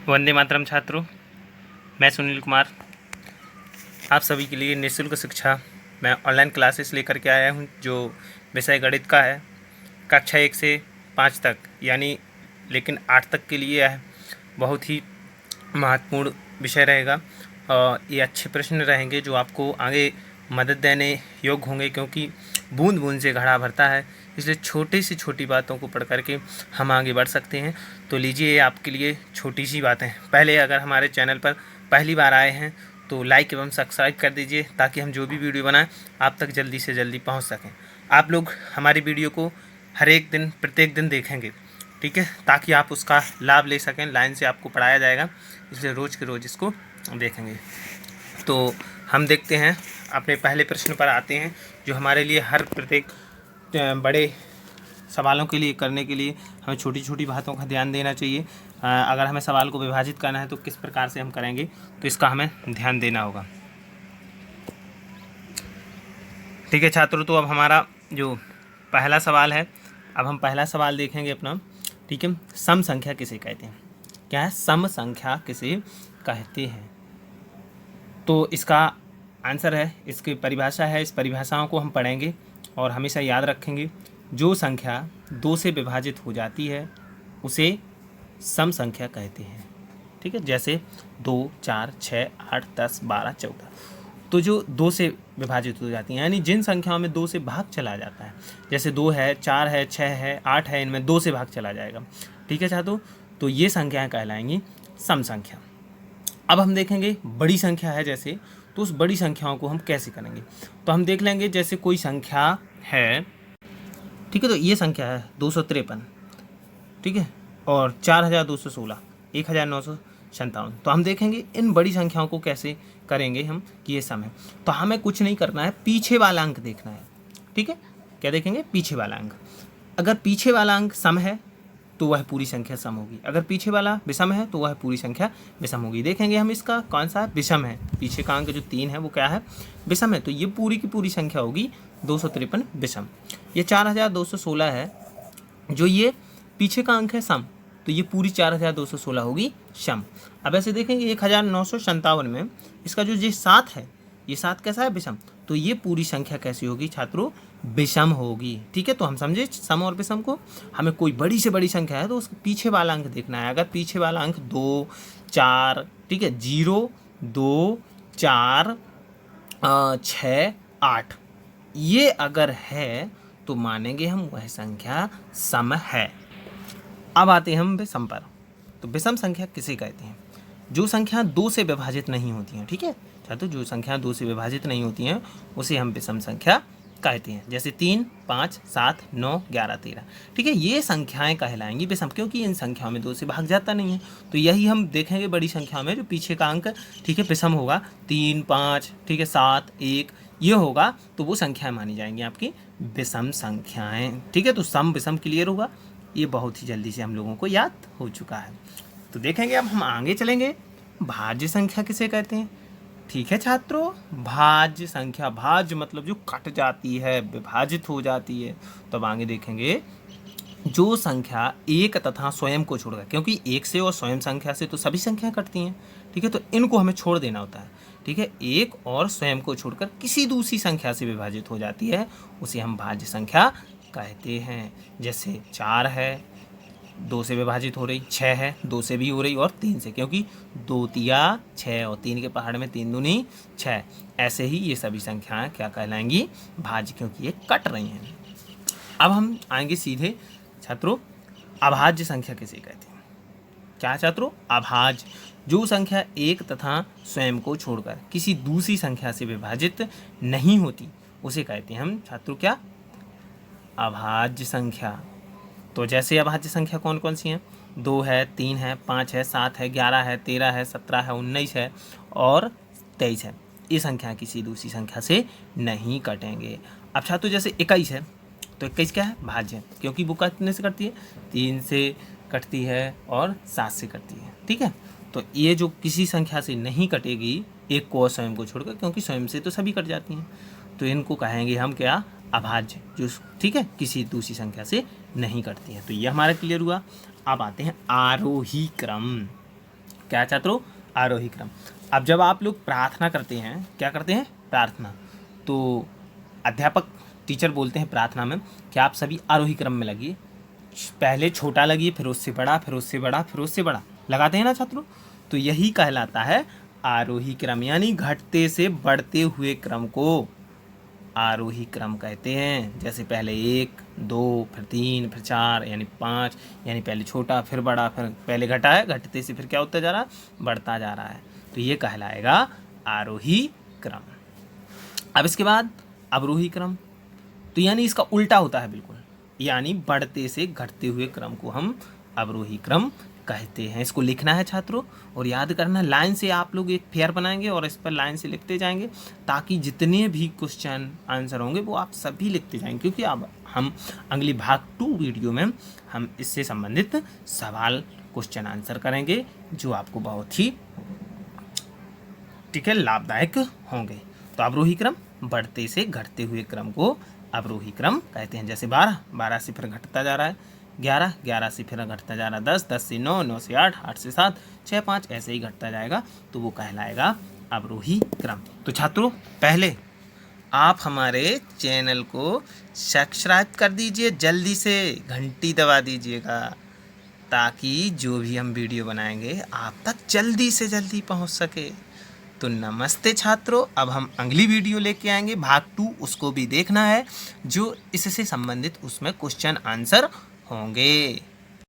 वंदे मातरम छात्रों, मैं सुनील कुमार आप सभी के लिए निःशुल्क शिक्षा मैं ऑनलाइन क्लासेस लेकर के आया हूं, जो विषय गणित का है। कक्षा 1 से 5 तक यानी लेकिन 8 तक के लिए है। बहुत ही महत्वपूर्ण विषय रहेगा और ये अच्छे प्रश्न रहेंगे जो आपको आगे मदद देने योग्य होंगे, क्योंकि बूंद बूंद से घड़ा भरता है। इसलिए छोटी सी छोटी बातों को पढ़ करके हम आगे बढ़ सकते हैं। तो लीजिए, ये आपके लिए छोटी सी बातें। पहले अगर हमारे चैनल पर पहली बार आए हैं तो लाइक एवं सब्सक्राइब कर दीजिए, ताकि हम जो भी वीडियो बनाएं आप तक जल्दी से जल्दी पहुंच सकें। आप लोग हमारी वीडियो को हर एक दिन प्रत्येक दिन देखेंगे, ठीक है, ताकि आप उसका लाभ ले सकें। लाइन से आपको पढ़ाया जाएगा, इसलिए रोज़ के रोज़ इसको देखेंगे। तो हम देखते हैं, अपने पहले प्रश्न पर आते हैं, जो हमारे लिए हर प्रत्येक बड़े सवालों के लिए करने के लिए हमें छोटी छोटी बातों का ध्यान देना चाहिए। अगर हमें सवाल को विभाजित करना है तो किस प्रकार से हम करेंगे, तो इसका हमें ध्यान देना होगा। ठीक है छात्रों, तो अब हमारा जो पहला सवाल है, अब हम पहला सवाल देखेंगे अपना। ठीक है, सम संख्या किसे कहते हैं? क्या है? सम संख्या किसे कहते हैं? तो इसका आंसर है, इसकी परिभाषा है। इस परिभाषाओं को हम पढ़ेंगे और हमेशा याद रखेंगे। जो संख्या 2 से विभाजित हो जाती है उसे सम संख्या कहते हैं। ठीक है, जैसे 2, 4, 6, 8, 10, 12, 14। तो जो 2 से विभाजित हो जाती हैं, यानी जिन संख्याओं में 2 से भाग चला जाता है, जैसे 2 है, 4 है, 6 है, 8 है, इनमें 2 से भाग चला जाएगा। ठीक है छात्रों, तो ये संख्याएं कहलाएंगी सम संख्या। अब हम देखेंगे बड़ी संख्या है जैसे, तो उस बड़ी संख्याओं को हम कैसे करेंगे। तो हम देख लेंगे, जैसे कोई संख्या है, ठीक है, तो ये संख्या है 253, ठीक है, और 4216, 1957। तो हम देखेंगे इन बड़ी संख्याओं को कैसे करेंगे हम, कि ये सम है। तो हमें कुछ नहीं करना है, पीछे वाला अंक देखना है। ठीक है, क्या देखेंगे? पीछे वाला अंक। अगर पीछे वाला अंक सम है तो वह पूरी संख्या सम होगी, अगर पीछे वाला विषम है तो वह पूरी संख्या विषम होगी। देखेंगे हम इसका कौन सा विषम है। पीछे का अंक जो 3 है वो क्या है? विषम है। तो ये पूरी की पूरी संख्या होगी 253 विषम। ये 4216 है, जो ये पीछे का अंक है सम, तो ये पूरी 4216 होगी सम। अब ऐसे देखेंगे 1957 में इसका जो ये 7 है, ये 7 कैसा है? विषम। तो ये पूरी संख्या कैसी होगी छात्रों? विषम होगी। ठीक है, तो हम समझे सम और विषम को। हमें कोई बड़ी से बड़ी संख्या है तो उसके पीछे वाला अंक देखना है। अगर पीछे वाला अंक 2, 4, ठीक है, 0, 2, 4, 6, 8, ये अगर है तो मानेंगे हम वह संख्या सम है। अब आते हैं हम विषम पर। तो विषम संख्या किसे कहते हैं? जो संख्या 2 से विभाजित नहीं होती हैं। ठीक है, तो जो संख्या 2 से विभाजित नहीं होती हैं उसे हम विषम संख्या कहते हैं। जैसे 3, 5, 7, 9, 11, 13। ठीक है, ये संख्याएं कहलाएंगी विषम, क्योंकि इन संख्याओं में 2 से भाग जाता नहीं है। तो यही हम देखेंगे बड़ी संख्या में, जो पीछे का अंक, ठीक है, विषम होगा। 3, 5, ठीक है, 7, 1, ये होगा, तो वो संख्याएं मानी जाएंगी आपकी विषम संख्याएं। ठीक है, तो सम विषम क्लियर होगा। ये बहुत ही जल्दी से हम लोगों को याद हो चुका है। तो देखेंगे अब हम आगे चलेंगे, भाज्य संख्या किसे कहते हैं? ठीक है छात्रों, भाज्य संख्या, भाज्य मतलब जो कट जाती है, विभाजित हो जाती है। तो अब आगे देखेंगे जो संख्या एक तथा स्वयं को छोड़कर, क्योंकि एक से और स्वयं संख्या से तो सभी संख्याएं कटती हैं। ठीक है, तो इनको हमें छोड़ देना होता है। ठीक है, एक और स्वयं को छोड़कर किसी दूसरी संख्या से विभाजित हो जाती है, उसे हम भाज्य संख्या कहते हैं। जैसे 4 है, 2 से विभाजित हो रही, 6 है, 2 से भी हो रही, और 3 से, क्योंकि 2 तिया 6 और 3 के पहाड़ में 3 दूनी 6। ऐसे ही ये सभी संख्याएं क्या कहलाएंगी? भाज्य, क्योंकि ये कट रही हैं। अब हम आएंगे सीधे छात्रों, अभाज्य संख्या किसे कहते हैं? क्या छात्रों? अभाज्य, जो संख्या एक तथा स्वयं को छोड़कर किसी दूसरी संख्या से विभाजित नहीं होती, उसे कहते हैं हम छात्रों क्या? अभाज्य संख्या। तो जैसे अभाज्य संख्या कौन कौन सी हैं? 2 है, 3 है, 5 है, 7 है, 11 है, 13 है, 17 है, 19 है और 23 है। ये संख्या किसी दूसरी संख्या से नहीं कटेंगे। अब छात्रों जैसे 21 है, तो 21 क्या है? भाज्य, क्योंकि वो कितने से कटती है? 3 से कटती है और 7 से कटती है। ठीक है, तो ये जो किसी संख्या से नहीं कटेगी, एक को और स्वयं को छोड़कर, क्योंकि स्वयं से तो सभी कट जाती हैं, तो इनको कहेंगे हम क्या? अभाज्य, जो ठीक है किसी दूसरी संख्या से नहीं कटती है। तो ये हमारा क्लियर हुआ। अब आते हैं आरोही क्रम। क्या छात्रों? आरोही क्रम। अब जब आप लोग प्रार्थना करते हैं, क्या करते हैं? प्रार्थना, तो अध्यापक टीचर बोलते हैं प्रार्थना में कि आप सभी आरोही क्रम में लगिए, पहले छोटा लगिए, फिर उससे बड़ा, फिर उससे बड़ा, फिर उससे बड़ा, लगाते हैं ना छात्रों। तो यही कहलाता है आरोही क्रम, यानी घटते से बढ़ते हुए क्रम को आरोही क्रम कहते हैं। जैसे पहले 1, 2, फिर 3, फिर 4, यानी 5, यानी पहले छोटा फिर बड़ा, फिर पहले घटा है, घटते से फिर क्या होता जा रहा है? बढ़ता जा रहा है। तो ये कहलाएगा आरोही क्रम। अब इसके बाद अवरोही क्रम, तो यानी इसका उल्टा होता है बिल्कुल, यानी बढ़ते से घटते हुए क्रम को हम अवरोही क्रम कहते हैं। इसको लिखना है छात्रों और याद करना, लाइन से आप लोग एक फेयर बनाएंगे और इस पर लाइन से लिखते जाएंगे, ताकि जितने भी क्वेश्चन आंसर होंगे वो आप सभी लिखते जाएंगे, क्योंकि अब हम अगली भाग 2 वीडियो में हम इससे संबंधित सवाल क्वेश्चन आंसर करेंगे, जो आपको बहुत ही ठीक है लाभदायक होंगे। तो अवरोही क्रम, बढ़ते से घटते हुए क्रम को अवरोही क्रम कहते हैं। जैसे 12 से फिर घटता जा रहा है, 11 से फिर घटता जा रहा है, 10 से 9, 9 से 8, 8 से 7, 6, 5, ऐसे ही घटता जाएगा, तो वो कहलाएगा अवरोही क्रम। तो छात्रों, पहले आप हमारे चैनल को सब्सक्राइब कर दीजिए, जल्दी से घंटी दबा दीजिएगा, ताकि जो भी हम वीडियो बनाएंगे आप तक जल्दी से जल्दी पहुंच सके। तो नमस्ते छात्रों, अब हम अगली वीडियो लेके आएंगे भाग 2, उसको भी देखना है, जो इससे संबंधित उसमें क्वेश्चन आंसर होंगे।